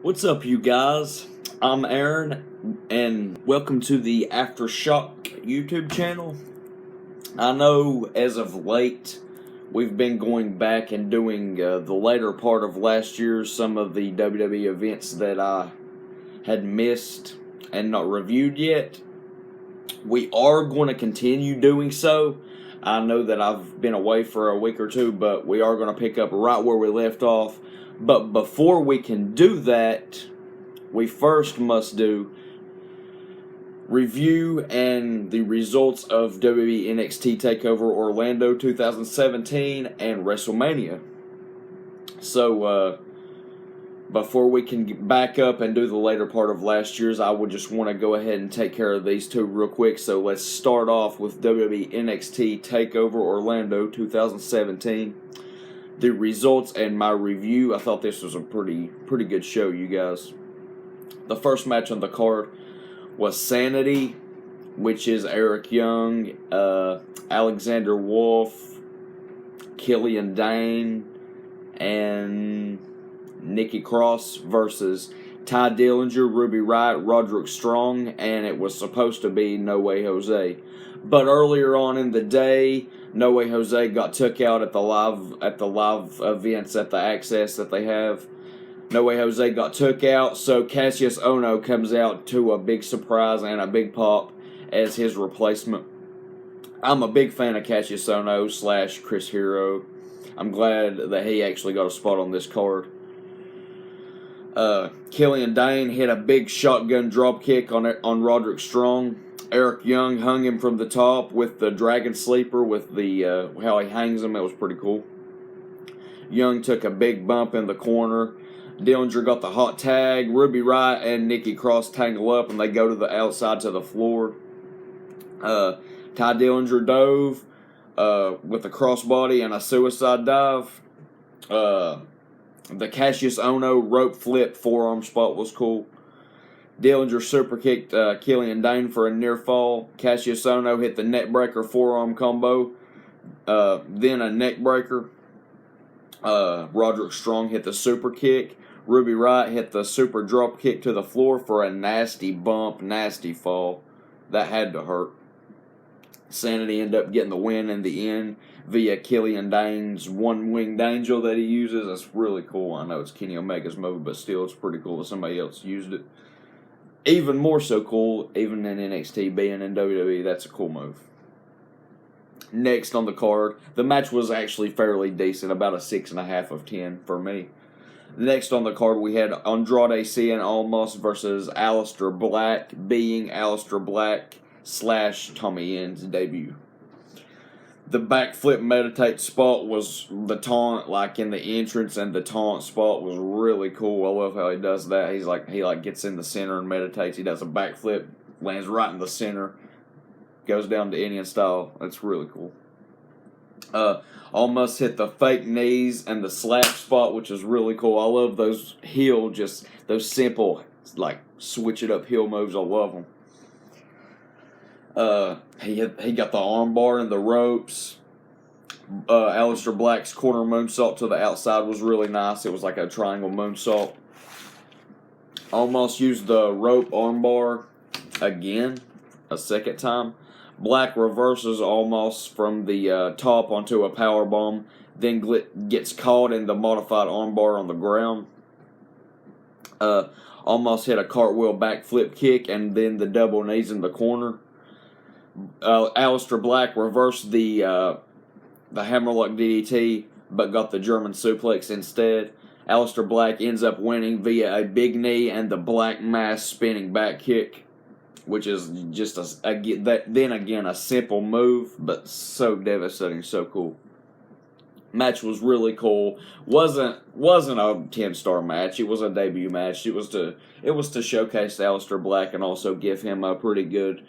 What's up, you guys? I'm Aaron, and welcome to the Aftershock YouTube channel. I know as of late, we've been going back and doing the later part of last year, some of the WWE events that I had missed and not reviewed yet. We are going to continue doing so. I know that I've been away for a week or two, but we are going to pick up right where we left off. But before we can do that, we first must do review and the results of WWE NXT TakeOver Orlando 2017 and WrestleMania. So, before we can get back up and do the later part of last year's, I would just want to go ahead and take care of these two real quick. So let's start off with WWE NXT TakeOver Orlando 2017. The results and my review. I thought this was a pretty good show, you guys. The first match on the card was Sanity, which is Eric Young, Alexander Wolf, Killian Dane, and Nikki Cross versus Ty Dillinger, Ruby Riott, Roderick Strong, and it was supposed to be No Way Jose. But earlier on in the day, No Way Jose got took out at the live events at the Access that they have. No Way Jose got took out, so Cassius Ohno comes out to a big surprise and a big pop as his replacement. I'm a big fan of Cassius Ohno / Chris Hero. I'm glad that he actually got a spot on this card. Killian Dane hit a big shotgun drop kick on Roderick Strong. Eric Young hung him from the top with the Dragon Sleeper with the how he hangs him. It was pretty cool. Young took a big bump in the corner. Dillinger got the hot tag. Ruby Riott and Nikki Cross tangle up and they go to the outside to the floor. Ty Dillinger dove with a crossbody and a suicide dive. The Cassius Ohno rope flip forearm spot was cool. Dillinger super kicked Killian Dane for a near fall. Cassius Ohno hit the neck breaker forearm combo. Then a neck breaker. Roderick Strong hit the super kick. Ruby Riott hit the super drop kick to the floor for a nasty bump, nasty fall. That had to hurt. Sanity ended up getting the win in the end via Killian Dane's one-winged angel that he uses. That's really cool. I know it's Kenny Omega's move, but still it's pretty cool that somebody else used it. Even more so cool, even in NXT being in WWE, that's a cool move. Next on the card, the match was actually fairly decent, about a 6.5 out of 10 for me. Next on the card, we had Andrade Cien Almas versus Aleister Black, being Aleister Black / Tommy End's debut. The backflip meditate spot was the taunt, like in the entrance, and the taunt spot was really cool. I love how he does that. He gets in the center and meditates. He does a backflip, lands right in the center, goes down to Indian style. That's really cool. Almost hit the fake knees and the slap spot, which is really cool. I love those those simple, like, switch it up heel moves. I love them. He got the armbar and the ropes. Aleister Black's corner moonsault to the outside was really nice. It was like a triangle moonsault. Almost used the rope armbar again, a second time. Black reverses Almost from the top onto a powerbomb, then gets caught in the modified armbar on the ground. Almost hit a cartwheel backflip kick and then the double knees in the corner. Aleister Black reversed the hammerlock DDT, but got the German suplex instead. Aleister Black ends up winning via a big knee and the Black Mass spinning back kick, which is just a simple move, but so devastating, so cool. Match was really cool. Wasn't a 10-star match. It was a debut match. It was to showcase Aleister Black and also give him a pretty good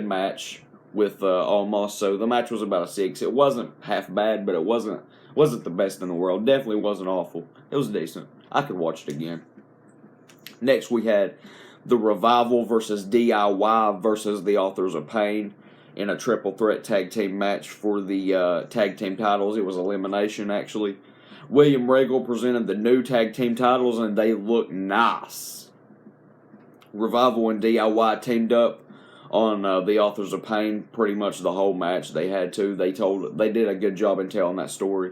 match with Almost. So the match was about a 6. It wasn't half bad, but it wasn't the best in the world. Definitely wasn't awful. It was decent. I could watch it again. Next we had the Revival versus DIY versus the Authors of Pain in a triple threat tag team match for the tag team titles. It was elimination, actually. William Regal presented the new tag team titles, and they look nice. Revival and DIY teamed up on the Authors of Pain pretty much the whole match. They had to. They did a good job in telling that story.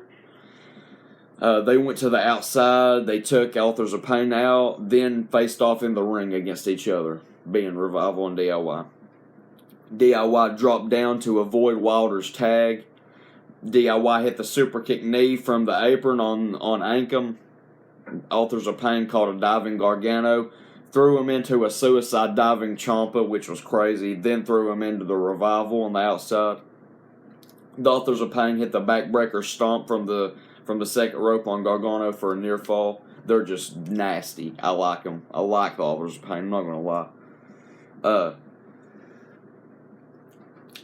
They went to the outside. They took Authors of Pain out, then faced off in the ring against each other, being Revival and DIY. DIY dropped down to avoid Wilder's tag. DIY hit the super kick knee from the apron on Ankam. Authors of Pain caught a diving Gargano, threw him into a suicide diving Ciampa, which was crazy, then threw him into the Revival on the outside. The Authors of Pain hit the backbreaker stomp from the second rope on Gargano for a near fall. They're just nasty. I like them. I like the Authors of Pain, I'm not going to lie.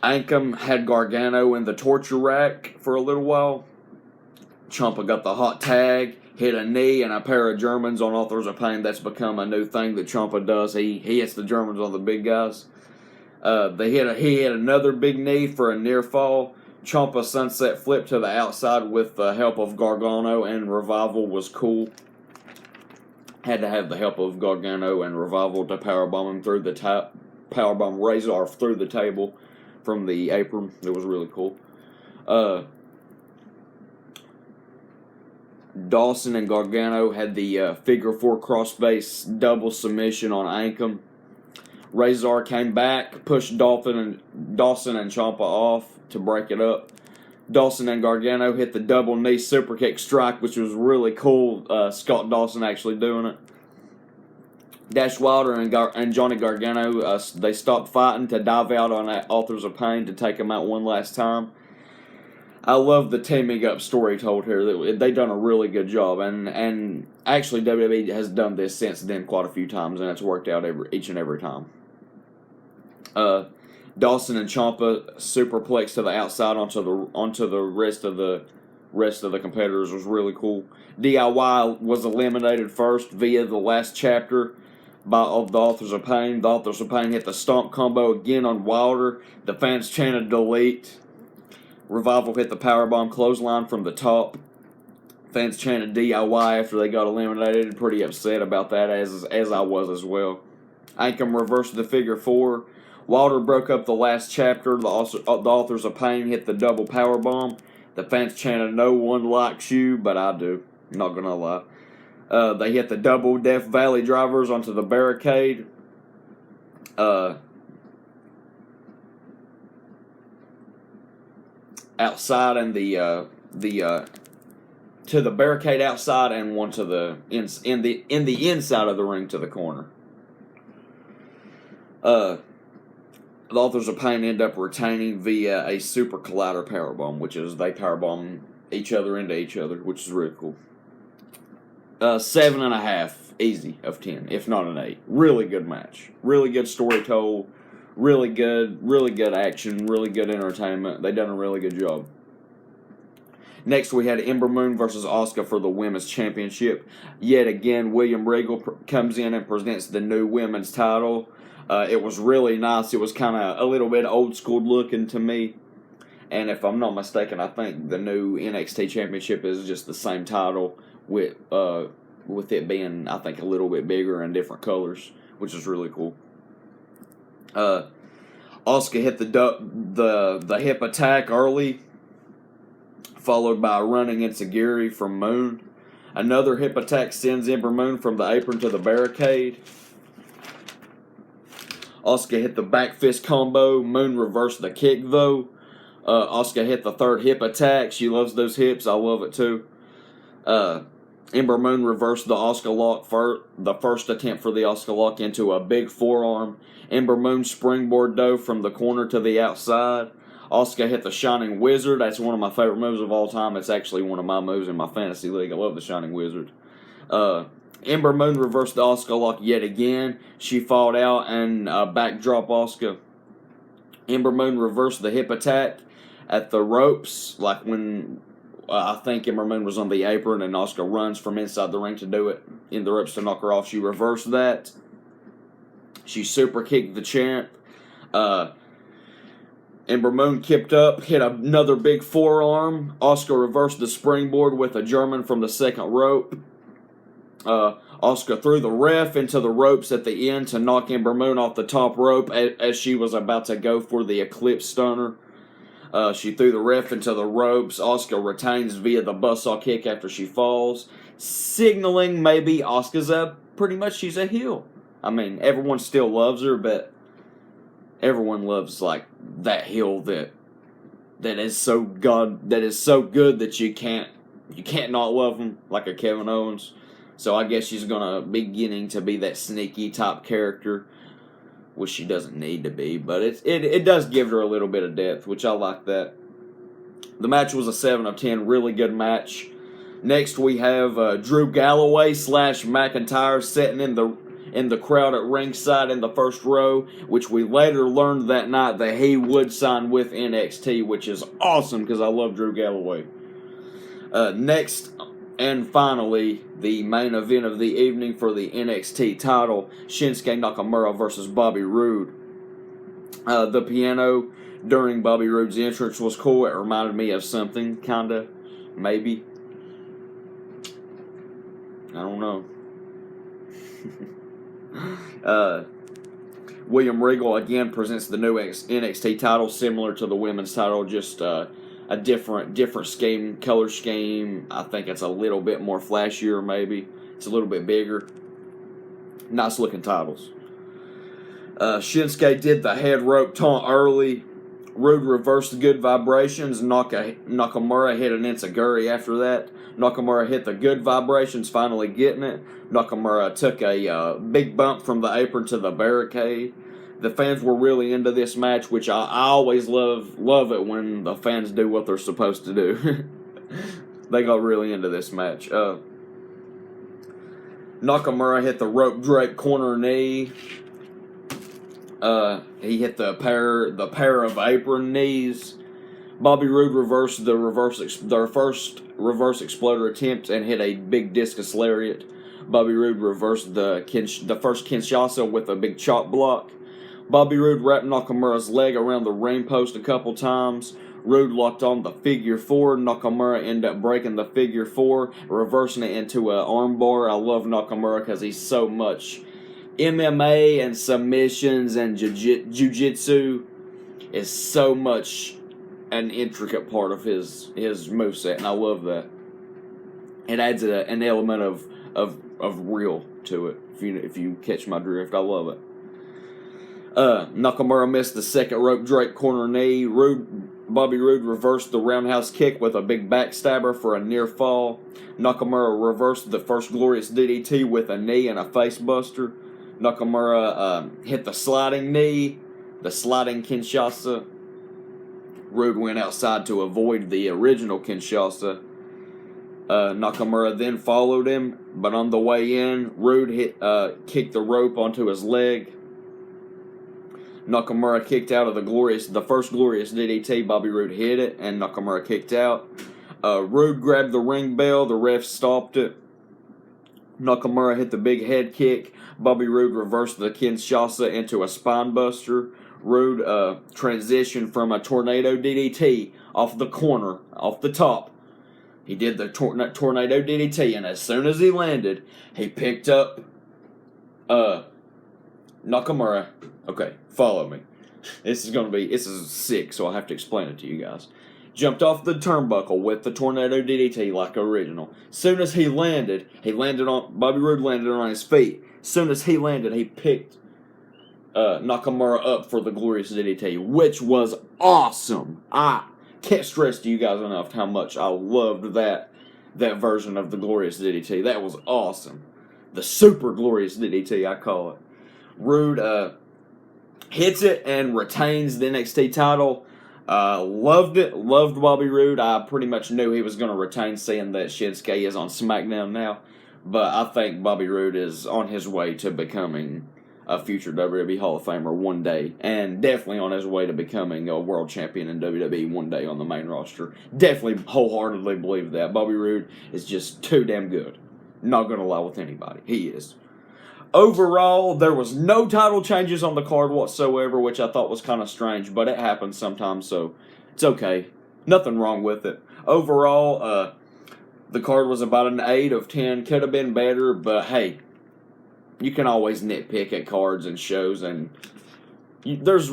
Ankam had Gargano in the torture rack for a little while. Ciampa got the hot tag, hit a knee and a pair of Germans on Authors of Pain. That's become a new thing that Ciampa does. He hits the Germans on the big guys. He hit another big knee for a near fall. Ciampa sunset flip to the outside with the help of Gargano, and Revival was cool. Had to have the help of Gargano and Revival to powerbomb him through the powerbomb Razor through the table from the apron. It was really cool. Dawson and Gargano had the figure 4 crossface double submission on Ankam. Razor came back, pushed Dawson and Ciampa off to break it up. Dawson and Gargano hit the double knee super kick strike, which was really cool. Scott Dawson actually doing it. Dash Wilder and Johnny Gargano, they stopped fighting to dive out on Authors of Pain to take them out one last time. I love the teaming up story told here. They done a really good job, and actually WWE has done this since then quite a few times, and it's worked out each and every time. Dawson and Ciampa superplex to the outside onto the rest of the competitors was really cool. DIY was eliminated first via the last chapter of the Authors of Pain. The Authors of Pain hit the stomp combo again on Wilder. The fans chanted delete. Revival hit the powerbomb clothesline from the top. Fans chanted DIY after they got eliminated. Pretty upset about that, as I was as well. Ankam reversed the figure 4. Wilder broke up the last chapter. The Authors of Pain hit the double powerbomb. The fans chanted, "No one likes you," but I do. Not gonna lie. They hit the double Death Valley drivers onto the barricade. Outside and to the barricade outside, and one to the in the inside of the ring to the corner. The Authors of Pain end up retaining via a Super Collider powerbomb, which is they powerbomb each other into each other, which is really cool. 7.5 easy of 10, if not an 8. Really good match. Really good story told. Really good action. Really good entertainment. They done a really good job. Next, we had Ember Moon versus Asuka for the Women's Championship. Yet again, William Regal comes in and presents the new Women's title. It was really nice. It was kind of a little bit old school looking to me. And if I'm not mistaken, I think the new NXT Championship is just the same title with it being, I think, a little bit bigger and different colors, which is really cool. Asuka hit the hip attack early, followed by a running enziguri from Moon. Another hip attack sends Ember Moon from the apron to the barricade. Asuka hit the back fist combo. Moon reversed the kick, though. Asuka hit the third hip attack. She loves those hips. I love it, too. Ember Moon reversed the Asuka lock, the first attempt for the Asuka lock, into a big forearm. Ember Moon springboard dove from the corner to the outside. Asuka hit the Shining Wizard. That's one of my favorite moves of all time. It's actually one of my moves in my fantasy league. I love the Shining Wizard. Ember Moon reversed the Asuka lock yet again. She fought out and backdrop Asuka. Ember Moon reversed the hip attack at the ropes, like when I think Ember Moon was on the apron and Asuka runs from inside the ring to do it in the ropes to knock her off. She reversed that. She super kicked the champ. Ember Moon kicked up, hit another big forearm. Asuka reversed the springboard with a German from the second rope. Asuka threw the ref into the ropes at the end to knock Ember Moon off the top rope as she was about to go for the Eclipse Stunner. She threw the ref into the ropes. Asuka retains via the buzzsaw kick after she falls, signaling maybe Asuka's pretty much she's a heel. I mean, everyone still loves her, but everyone loves like that heel that is so good that you can't not love him, like a Kevin Owens. So I guess she's gonna beginning to be that sneaky type character, which she doesn't need to be, but it does give her a little bit of depth, which I like that. The match was a 7 of 10, really good match. Next we have Drew Galloway / McIntyre sitting in the crowd at ringside in the first row, which we later learned that night that he would sign with NXT, which is awesome because I love Drew Galloway. Next and finally, the main event of the evening for the NXT title, Shinsuke Nakamura versus Bobby Roode. The piano during Bobby Roode's entrance was cool. It reminded me of something, kinda, maybe. I don't know. William Regal again presents the new NXT title, similar to the women's title, just a different scheme, color scheme. I think it's a little bit more flashier, maybe. It's a little bit bigger. Nice looking titles. Shinsuke did the head rope taunt early. Roode reversed the good vibrations. Nakamura hit an enziguri after that. Nakamura hit the good vibrations, finally getting it. Nakamura took a big bump from the apron to the barricade. The fans were really into this match, which I always love it when the fans do what they're supposed to do. They got really into this match. Nakamura hit the rope drape corner knee. He hit the pair of apron knees. Bobby Roode reversed their first reverse exploder attempt and hit a big discus lariat. Bobby Roode reversed the first Kinshasa with a big chop block. Bobby Roode wrapped Nakamura's leg around the ring post a couple times. Roode locked on the figure 4. Nakamura ended up breaking the figure 4, reversing it into an armbar. I love Nakamura because he's so much MMA and submissions and jiu-jitsu is so much an intricate part of his moveset, and I love that. It adds an element of real to it. If you catch my drift, I love it. Nakamura missed the second rope drape corner knee. Bobby Roode reversed the roundhouse kick with a big backstabber for a near fall. Nakamura reversed the first glorious DDT with a knee and a face buster. Nakamura hit the sliding knee, the sliding Kinshasa. Roode went outside to avoid the original Kinshasa. Nakamura then followed him, but on the way in, Roode kicked the rope onto his leg. Nakamura kicked out of the first glorious DDT. Bobby Roode hit it, and Nakamura kicked out. Roode grabbed the ring bell. The ref stopped it. Nakamura hit the big head kick. Bobby Roode reversed the Kinshasa into a spine buster. Roode transitioned from a tornado DDT off the corner, off the top. He did the tornado DDT, and as soon as he landed, he picked up Nakamura. Okay, follow me. This is sick, so I'll have to explain it to you guys. Jumped off the turnbuckle with the tornado DDT like original. Soon as Bobby Roode landed on his feet. Soon as he landed, he picked Nakamura up for the glorious DDT, which was awesome. I can't stress to you guys enough how much I loved that version of the glorious DDT. That was awesome. The super glorious DDT, I call it. Roode hits it and retains the NXT title. Loved it. Loved Bobby Roode. I pretty much knew he was going to retain, seeing that Shinsuke is on SmackDown now. But I think Bobby Roode is on his way to becoming a future WWE Hall of Famer one day. And definitely on his way to becoming a world champion in WWE one day on the main roster. Definitely wholeheartedly believe that. Bobby Roode is just too damn good. Not going to lie with anybody. He is. Overall, there was no title changes on the card whatsoever, which I thought was kind of strange, but it happens sometimes, so it's okay. Nothing wrong with it. Overall, the card was about an 8 of 10. Could have been better, but hey, you can always nitpick at cards and shows, and there's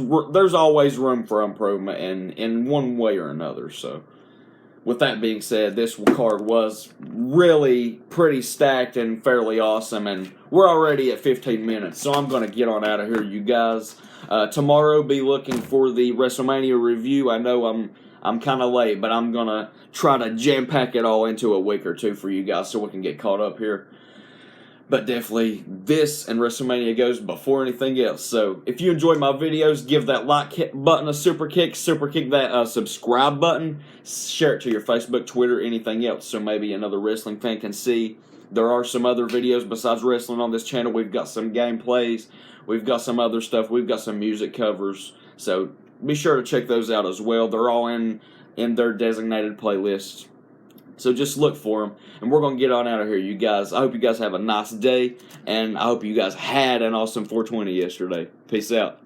always room for improvement in one way or another. So, with that being said, this card was really pretty stacked and fairly awesome, and we're already at 15 minutes, so I'm going to get on out of here, you guys. Tomorrow, be looking for the WrestleMania review. I know I'm kind of late, but I'm going to try to jam-pack it all into a week or two for you guys so we can get caught up here. But definitely, this and WrestleMania goes before anything else. So, if you enjoy my videos, give that like button a super kick that subscribe button, share it to your Facebook, Twitter, anything else, so maybe another wrestling fan can see. There are some other videos besides wrestling on this channel. We've got some gameplays, we've got some other stuff, we've got some music covers, so be sure to check those out as well. They're all in their designated playlists. So just look for them, and we're going to get on out of here, you guys. I hope you guys have a nice day, and I hope you guys had an awesome 420 yesterday. Peace out.